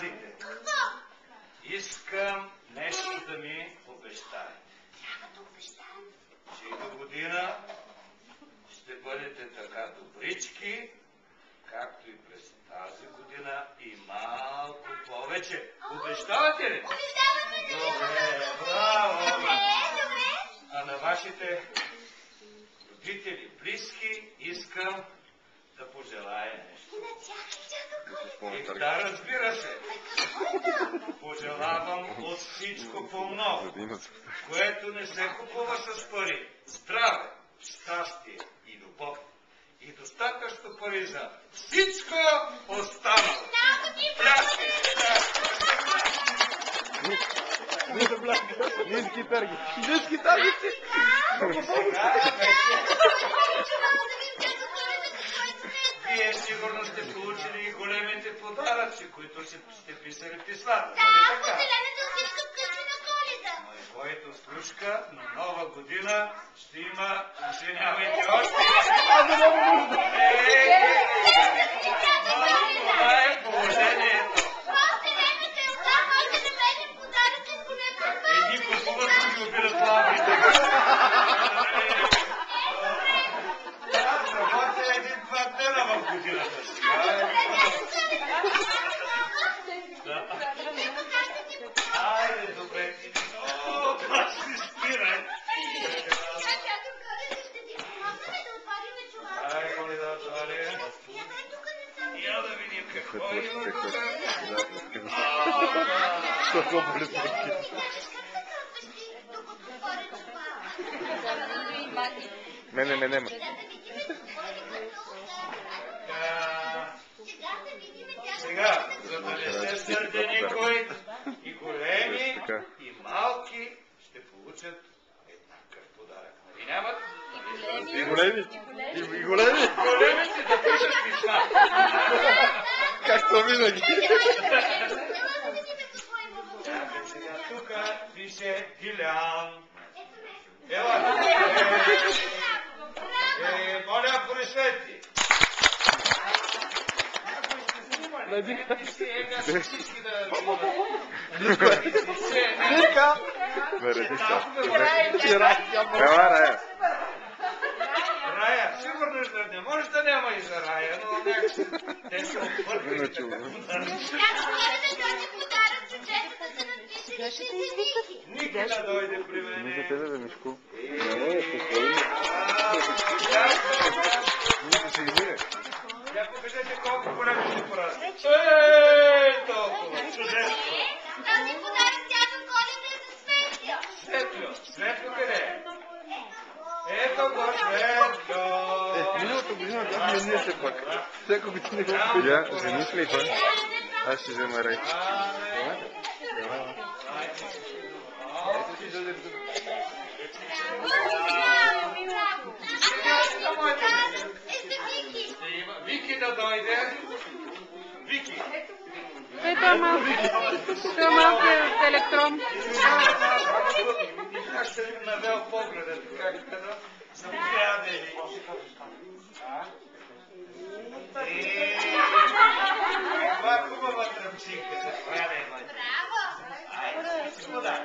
младите. Искам нещо да ми обещаете. Че и до година ще бъдете така добрички, както и през тази година и малко повече. Обещавате ли? Добре, браво! А на вашите родители, близки, искам да пожелая нещо. Да, разбира се. Пожелавам от всичко по-много, което не се купува с пари. Здраве, щастие и любов. И достатъчно пари за всичко останало. Ниски търги. Ниски търги си. Вие сигурно сте получили и големите подаръци, които сте писали писмата. Да, поделената всичко вкъщи на Коледа. Но и който слушка на нова година ще има, извинявайте, още. Това е положението. Едни купуват, други обират лавите. Аз работя един-два дена в годината си. Айде, добре. О, това си спирай. Ай, моли да отваря. Я да видим какво има тук. Какво боли Мене. Сега, за да не се сърди никой, и големи, и малки ще получат еднакъв подарък. Нали нямат? И големи. И големи. Големите да пишат писма. Както винаги. Сега тук пише Дилян. Ела, моля, присвети. Рая, сигурно не може да няма и за Рая, но някакси те са отвъркали. Ники да дойде при мене. За тебе, бе, Мишко. Я покажете колко големи ще порасне. Толкова. Чудесно. Този подарък тя за Коледа е за Светлио. Светлио. Светлио къде е? Ето го Светлио. Миналата година бяхме ние все пак. Всяка година го видя. Жених ли това? Аз ще взема рай. Вики да дойде. Вики. Ето е малкият електрон. Аз ще ви навел погледа, как да съм приятели. Това е хубава тръмчинка за храня. Браво! Айде, си вода.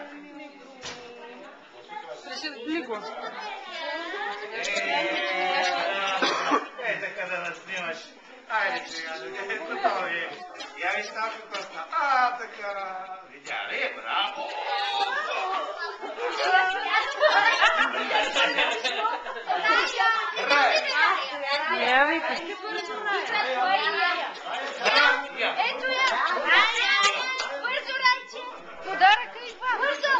Реши го. Така да нас снимаш. Айде сега, готово ви. Я ви ставам просто. Така. Видя ли? Браво! Я вика. Ето я! Бързо, Райче! Подаръка идва. Бързо!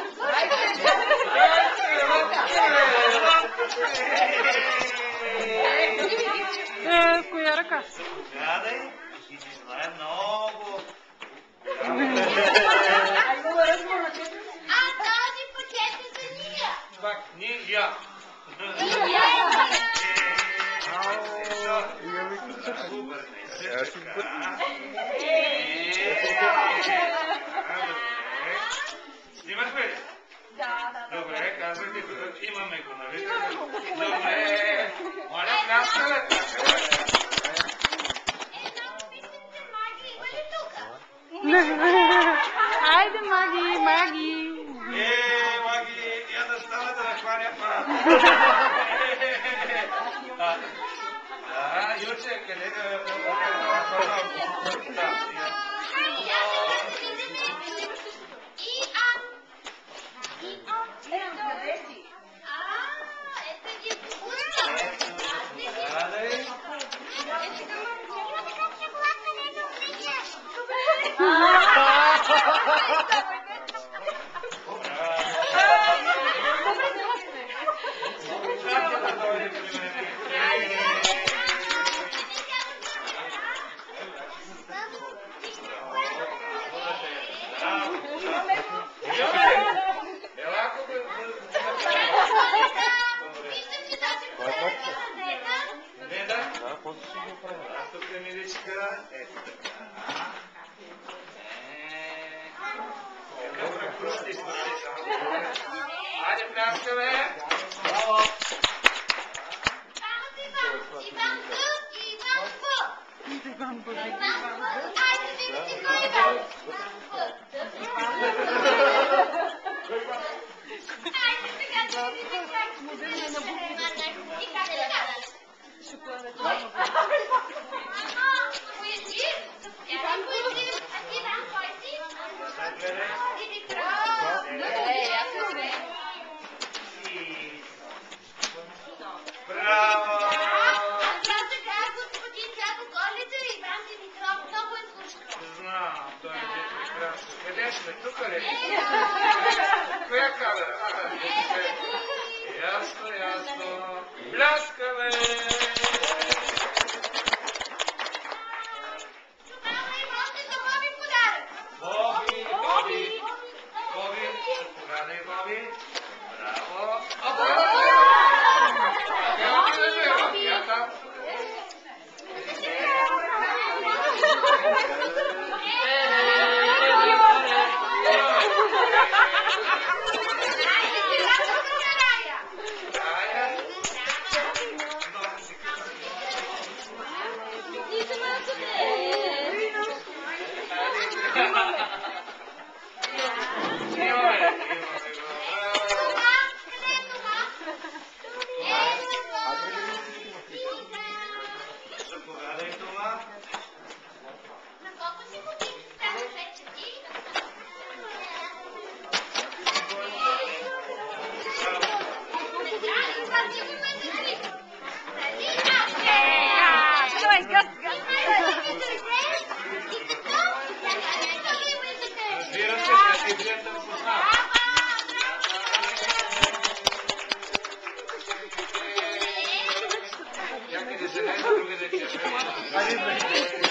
Коя ръка? Гадай и ти желая много. Този пакет е за Ния! Пак Ния. Снимахме ли? Да. Добре, казвайте, имаме го, нали? Добре. Моля, пляскале. Вижте, Маги, има ли тук? Айде, Маги, Маги. Маги, я да стана да нахваня апарат. Юрче, къде Айде, пляскаме! Браво! Браво! Знам, той е прекрасно. Къде сме? Тук ли? Коя камера? Ясно, ясно. Пляскаме! Боби, Боби! Боби, заповядай, Боби. Браво! Я там. Някъде се не друга да